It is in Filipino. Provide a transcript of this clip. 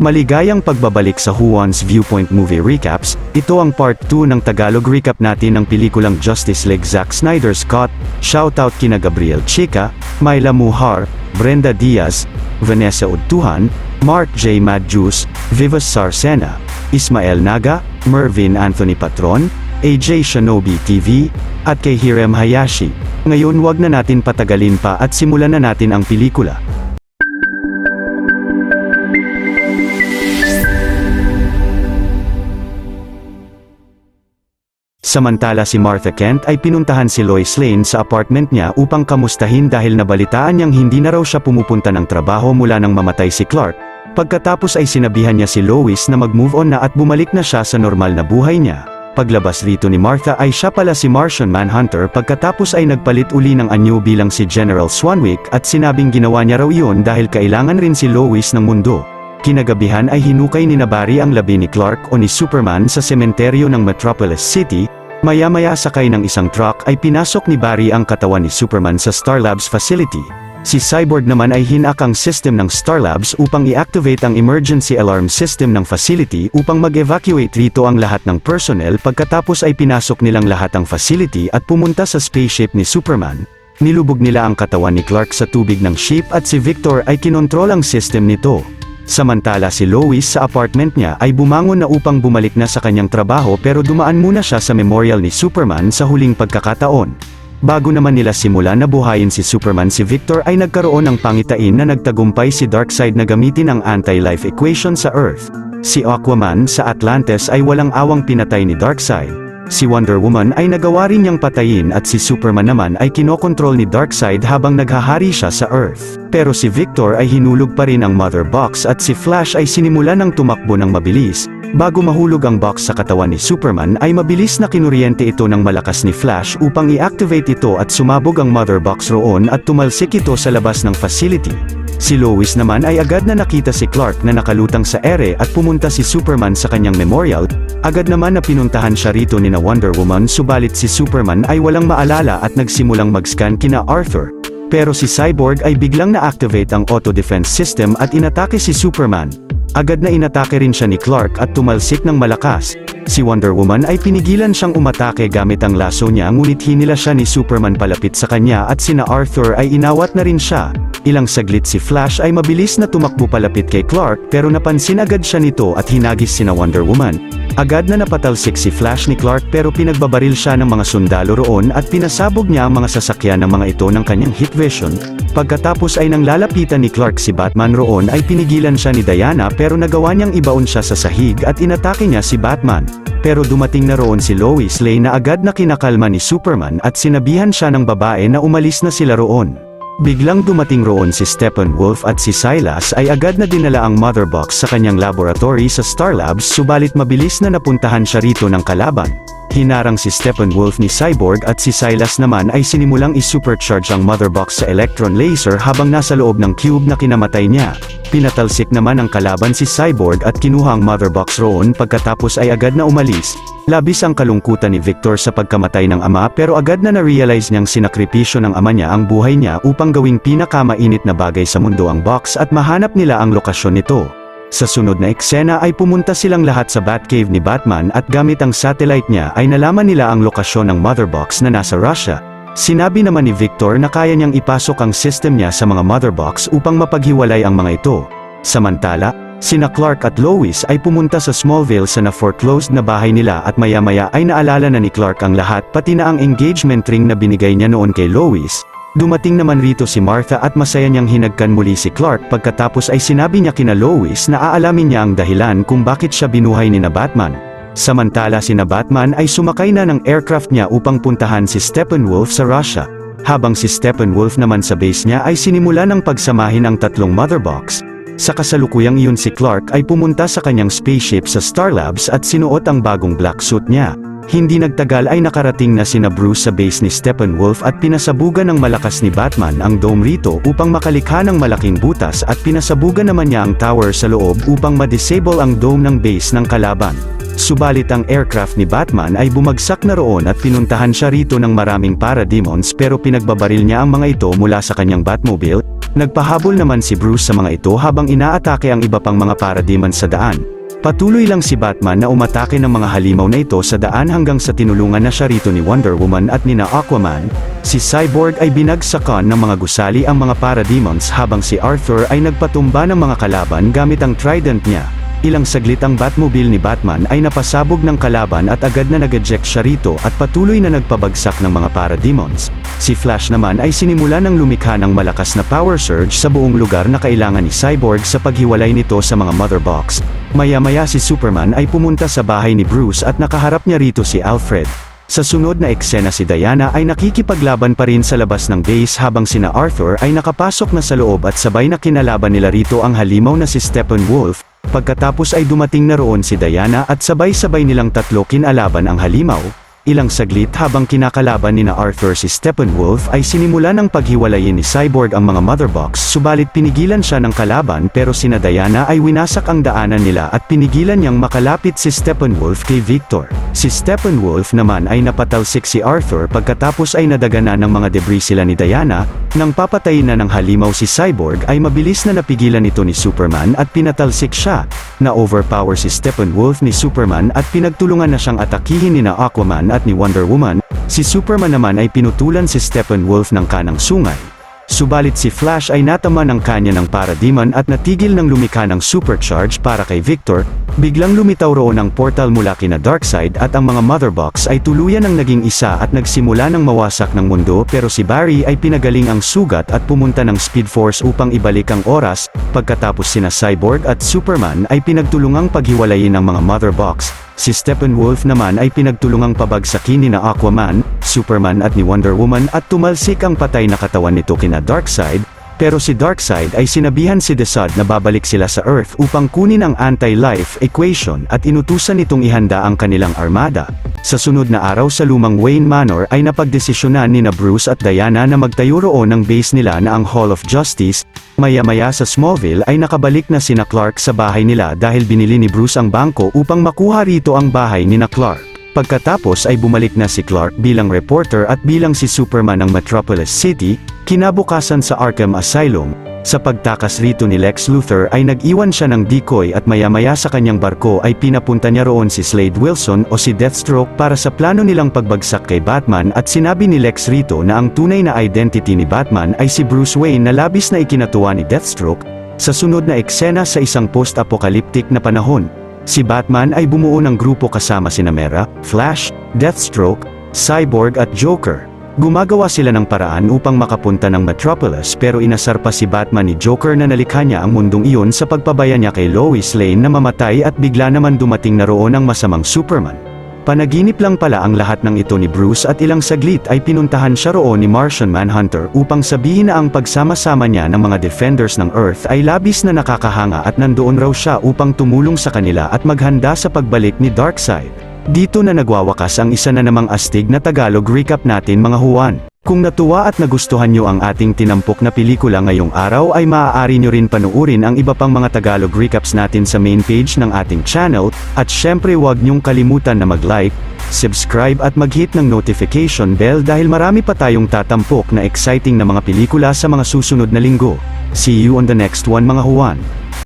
Maligayang pagbabalik sa Who Wants Viewpoint Movie Recaps. Ito ang part 2 ng Tagalog recap natin ng pelikulang Justice League Zack Snyder's Cut. Shoutout kina Gabriel Chica, Myla Muhar, Brenda Diaz, Vanessa Udtuhan, Mark J. Madjus, Vivas Sarcena, Ismael Naga, Mervin Anthony Patron, AJ Shinobi TV, at kay Hirem Hayashi. Ngayon wag na natin patagalin pa at simulan na natin ang pelikula. Samantala si Martha Kent ay pinuntahan si Lois Lane sa apartment niya upang kamustahin dahil nabalitaan niyang hindi na raw siya pumupunta ng trabaho mula nang mamatay si Clark. Pagkatapos ay sinabihan niya si Lois na mag-move on na at bumalik na siya sa normal na buhay niya. Paglabas rito ni Martha ay siya pala si Martian Manhunter, pagkatapos ay nagpalit uli ng anyo bilang si General Swanwick at sinabing ginawa niya raw iyon dahil kailangan rin si Lois ng mundo. Kinagabihan ay hinukay ni Barry ang labi ni Clark o ni Superman sa sementeryo ng Metropolis City. Maya-maya sakay ng isang truck ay pinasok ni Barry ang katawan ni Superman sa Star Labs facility. Si Cyborg naman ay hinak ang system ng Star Labs upang i-activate ang emergency alarm system ng facility upang mag-evacuate rito ang lahat ng personnel. Pagkatapos ay pinasok nilang lahat ang facility at pumunta sa spaceship ni Superman. Nilubog nila ang katawan ni Clark sa tubig ng ship at si Victor ay kinontrol ang system nito. Samantala si Lois sa apartment niya ay bumangon na upang bumalik na sa kanyang trabaho pero dumaan muna siya sa memorial ni Superman sa huling pagkakataon. Bago naman nila simulan na buhayin si Superman, si Victor ay nagkaroon ng pangitain na nagtagumpay si Darkseid na gamitin ang anti-life equation sa Earth. Si Aquaman sa Atlantis ay walang awang pinatay ni Darkseid. Si Wonder Woman ay nagawa rin niyang patayin at si Superman naman ay kinokontrol ni Darkseid habang naghahari siya sa Earth. Pero si Victor ay hinulog pa rin ang Mother Box at si Flash ay sinimula ng tumakbo ng mabilis. Bago mahulog ang box sa katawan ni Superman ay mabilis na kinuryente ito ng malakas ni Flash upang i-activate ito at sumabog ang Mother Box roon at tumalsik ito sa labas ng facility. Si Lois naman ay agad na nakita si Clark na nakalutang sa ere at pumunta si Superman sa kanyang memorial. Agad naman na pinuntahan siya rito ni na Wonder Woman, subalit si Superman ay walang maalala at nagsimulang mag-scan kina Arthur. Pero si Cyborg ay biglang na-activate ang auto-defense system at inatake si Superman. Agad na inatake rin siya ni Clark at tumalsik ng malakas. Si Wonder Woman ay pinigilan siyang umatake gamit ang lasso niya, ngunit hinila siya ni Superman palapit sa kanya at sina Arthur ay inawat na rin siya. Ilang saglit si Flash ay mabilis na tumakbo palapit kay Clark pero napansin agad siya nito at hinagis sina Wonder Woman. Agad na napatalsik si Flash ni Clark pero pinagbabaril siya ng mga sundalo roon at pinasabog niya ang mga sasakyan ng mga ito ng kanyang heat vision. Pagkatapos ay nang lalapitan ni Clark si Batman roon ay pinigilan siya ni Diana pero nagawa niyang ibaon siya sa sahig at inatake niya si Batman. Pero dumating na roon si Lois Lane na agad na kinakalma ni Superman at sinabihan siya ng babae na umalis na sila roon. Biglang dumating roon si Steppenwolf at si Silas ay agad na dinala ang Mother Box sa kanyang laboratory sa Star Labs, subalit mabilis na napuntahan siya rito ng kalaban. Hinarang si Steppenwolf ni Cyborg at si Silas naman ay sinimulang i-supercharge ang Mother Box sa electron laser habang nasa loob ng cube na kinamatay niya. Pinatalsik naman ang kalaban si Cyborg at kinuha ang Mother Box roon, pagkatapos ay agad na umalis. Labis ang kalungkutan ni Victor sa pagkamatay ng ama pero agad na na-realize niyang sinakripisyo ng ama niya ang buhay niya upang gawing pinakamainit na bagay sa mundo ang box at mahanap nila ang lokasyon nito. Sa sunod na eksena ay pumunta silang lahat sa Batcave ni Batman at gamit ang satellite niya ay nalaman nila ang lokasyon ng Mother Box na nasa Russia. Sinabi naman ni Victor na kaya niyang ipasok ang system niya sa mga Mother Box upang mapaghiwalay ang mga ito. Samantala, sina Clark at Lois ay pumunta sa Smallville sa na-foreclosed na bahay nila at maya-maya ay naalala na ni Clark ang lahat, pati na ang engagement ring na binigay niya noon kay Lois. Dumating naman rito si Martha at masaya niyang hinagkan muli si Clark, pagkatapos ay sinabi niya kina Lois na aalamin niya ang dahilan kung bakit siya binuhay ni na Batman. Samantala sina Batman ay sumakay na ng aircraft niya upang puntahan si Steppenwolf sa Russia. Habang si Steppenwolf naman sa base niya ay sinimula ng pagsamahin ang tatlong Mother Box. Sa kasalukuyang iyon si Clark ay pumunta sa kanyang spaceship sa Star Labs at sinuot ang bagong black suit niya. Hindi nagtagal ay nakarating na sina Bruce sa base ni Steppenwolf at pinasabugan ng malakas ni Batman ang dome rito upang makalikha ng malaking butas at pinasabugan naman niya ang tower sa loob upang ma-disable ang dome ng base ng kalaban. Subalit ang aircraft ni Batman ay bumagsak na roon at pinuntahan siya rito ng maraming parademons pero pinagbabaril niya ang mga ito mula sa kanyang Batmobile. Nagpahabol naman si Bruce sa mga ito habang inaatake ang iba pang mga parademons sa daan. Patuloy lang si Batman na umatake ng mga halimaw na ito sa daan hanggang sa tinulungan na siya rito ni Wonder Woman at nina Aquaman. Si Cyborg ay binagsakan ng mga gusali ang mga parademons habang si Arthur ay nagpatumba ng mga kalaban gamit ang trident niya. Ilang saglit ang Batmobile ni Batman ay napasabog ng kalaban at agad na nag-eject siya rito at patuloy na nagpabagsak ng mga parademons. Si Flash naman ay sinimula ng lumikha ng malakas na power surge sa buong lugar na kailangan ni Cyborg sa paghiwalay nito sa mga mother box. Maya-maya si Superman ay pumunta sa bahay ni Bruce at nakaharap niya rito si Alfred. Sa sunod na eksena si Diana ay nakikipaglaban pa rin sa labas ng base habang sina Arthur ay nakapasok na sa loob at sabay na kinalaban nila rito ang halimaw na si Steppenwolf. Pagkatapos ay dumating na roon si Diana at sabay-sabay nilang tatlo kinalaban ang halimaw. Ilang saglit habang kinakalaban ni Arthur si Steppenwolf ay sinimula ng paghiwalayin ni Cyborg ang mga mother box subalit pinigilan siya ng kalaban pero sina Diana ay winasak ang daanan nila at pinigilan niyang makalapit si Steppenwolf kay Victor. Si Steppenwolf naman ay napatalsik si Arthur pagkatapos ay nadagana ng mga debris sila ni Diana. Nang papatayin na ng halimaw si Cyborg ay mabilis na napigilan ito ni Superman at pinatalsik siya. Na-overpower si Steppenwolf ni Superman at pinagtulungan na siyang atakihin ni Aquaman at ni Wonder Woman. Si Superman naman ay pinutulan si Steppenwolf ng kanang sungay. Subalit si Flash ay natama ng kanya ng parademon at natigil ng lumikha ng supercharge para kay Victor. Biglang lumitaw roon ang portal mula kina Darkseid at ang mga mother box ay tuluyan ng naging isa at nagsimula ng mawasak ng mundo pero si Barry ay pinagaling ang sugat at pumunta ng Speed Force upang ibalik ang oras. Pagkatapos sina Cyborg at Superman ay pinagtulungang paghiwalayin ang mga mother box. Si Steppenwolf naman ay pinagtulungang pabagsakin ni Aquaman, Superman at ni Wonder Woman at tumalsik ang patay na katawan nito kina Darkseid. Pero si Darkseid ay sinabihan si Desaad na babalik sila sa Earth upang kunin ang anti-life equation at inutusan nitong ihanda ang kanilang armada. Sa sunod na araw sa lumang Wayne Manor ay napagdesisyonan ni Bruce at Diana na magtayo roon ng base nila na ang Hall of Justice. Maya-maya sa Smallville ay nakabalik na sina Clark sa bahay nila dahil binili ni Bruce ang bangko upang makuha rito ang bahay ni Clark. Pagkatapos ay bumalik na si Clark bilang reporter at bilang si Superman ng Metropolis City. Kinabukasan sa Arkham Asylum, sa pagtakas rito ni Lex Luthor ay nag-iwan siya ng decoy at maya-maya sa kanyang barko ay pinapunta niya roon si Slade Wilson o si Deathstroke para sa plano nilang pagbagsak kay Batman at sinabi ni Lex rito na ang tunay na identity ni Batman ay si Bruce Wayne na labis na ikinatuwa ni Deathstroke. Sa sunod na eksena sa isang post-apocalyptic na panahon, si Batman ay bumuo ng grupo kasama sina Mera, Flash, Deathstroke, Cyborg at Joker. Gumagawa sila ng paraan upang makapunta ng Metropolis pero inasar pa si Batman ni Joker na nalikha niya ang mundong iyon sa pagpabaya niya kay Lois Lane na mamatay at bigla naman dumating na roon ang masamang Superman. Panaginip lang pala ang lahat ng ito ni Bruce at ilang saglit ay pinuntahan siya roon ni Martian Manhunter upang sabihin na ang pagsama-sama niya ng mga Defenders ng Earth ay labis na nakakahanga at nandoon raw siya upang tumulong sa kanila at maghanda sa pagbalik ni Darkseid. Dito na nagwawakas ang isa na namang astig na Tagalog recap natin mga huwan. Kung natuwa at nagustuhan nyo ang ating tinampok na pelikula ngayong araw ay maaari nyo rin panuurin ang iba pang mga Tagalog recaps natin sa main page ng ating channel, at syempre huwag nyong kalimutan na mag-like, subscribe at mag-hit ng notification bell dahil marami pa tayong tatampok na exciting na mga pelikula sa mga susunod na linggo. See you on the next one mga huwan.